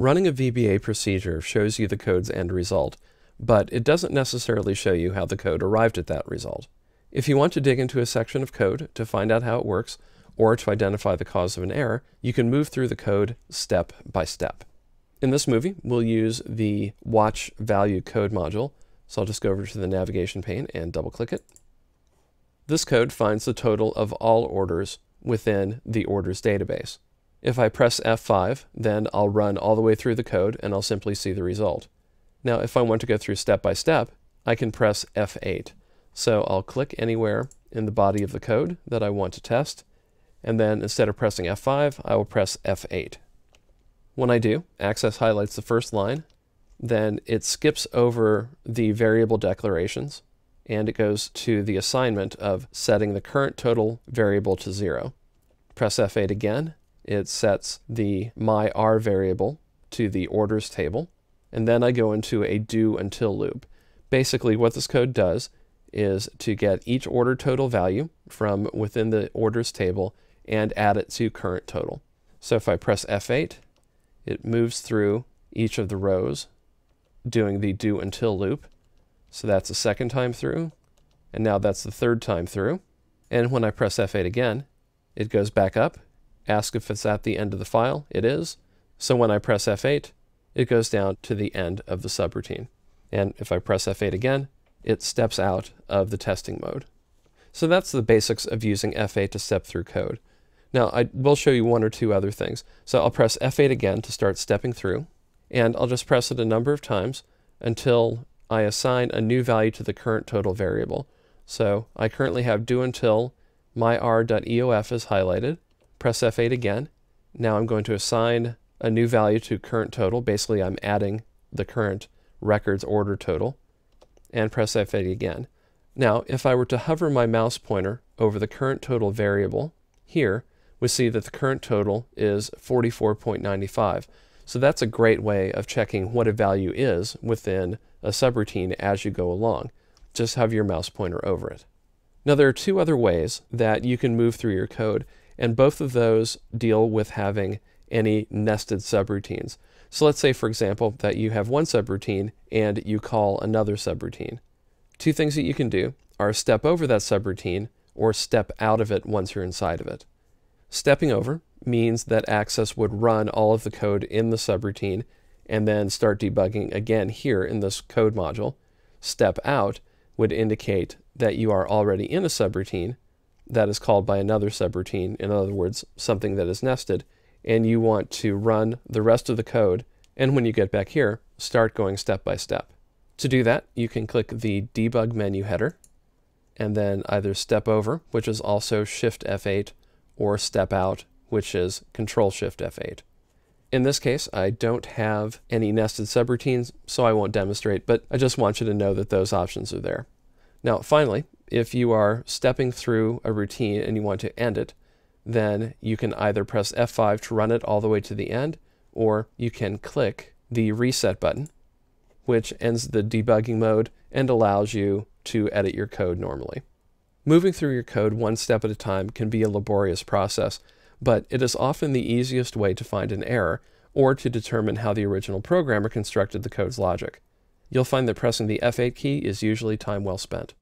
Running a VBA procedure shows you the code's end result, but it doesn't necessarily show you how the code arrived at that result. If you want to dig into a section of code to find out how it works, or to identify the cause of an error, you can move through the code step by step. In this movie, we'll use the watch value code module, so I'll just go over to the navigation pane and double-click it. This code finds the total of all orders within the orders database. If I press F5, then I'll run all the way through the code and I'll simply see the result. Now, if I want to go through step by step, I can press F8. So I'll click anywhere in the body of the code that I want to test, and then instead of pressing F5, I will press F8. When I do, Access highlights the first line, then it skips over the variable declarations, and it goes to the assignment of setting the current total variable to 0. Press F8 again. It sets the myR variable to the orders table, and then I go into a do until loop. Basically, what this code does is to get each order total value from within the orders table and add it to current total. So if I press F8, it moves through each of the rows doing the do until loop. So that's the second time through, and now that's the third time through. And when I press F8 again, it goes back up, asks if it's at the end of the file. It is. So when I press F8, it goes down to the end of the subroutine. And if I press F8 again, it steps out of the testing mode. So that's the basics of using F8 to step through code. Now, I will show you one or two other things. So I'll press F8 again to start stepping through, and I'll just press it a number of times until I assign a new value to the current total variable. So I currently have do until myR.eof is highlighted. Press F8 again. Now I'm going to assign a new value to current total. Basically, I'm adding the current records order total, and press F8 again. Now, if I were to hover my mouse pointer over the current total variable here, we see that the current total is 44.95. So that's a great way of checking what a value is within a subroutine as you go along. Just hover your mouse pointer over it. Now, there are two other ways that you can move through your code, and both of those deal with having any nested subroutines. So let's say, for example, that you have one subroutine and you call another subroutine. Two things that you can do are step over that subroutine or step out of it once you're inside of it. Stepping over means that Access would run all of the code in the subroutine and then start debugging again here in this code module. Step out would indicate that you are already in a subroutine that is called by another subroutine, in other words, something that is nested, and you want to run the rest of the code, and when you get back here, start going step by step. To do that, you can click the Debug menu header, and then either step over, which is also Shift F8, or step out, which is Control Shift F8. In this case, I don't have any nested subroutines, so I won't demonstrate, but I just want you to know that those options are there. Now, finally, if you are stepping through a routine and you want to end it, then you can either press F5 to run it all the way to the end, or you can click the reset button, which ends the debugging mode and allows you to edit your code normally. Moving through your code one step at a time can be a laborious process, but it is often the easiest way to find an error or to determine how the original programmer constructed the code's logic. You'll find that pressing the F8 key is usually time well spent.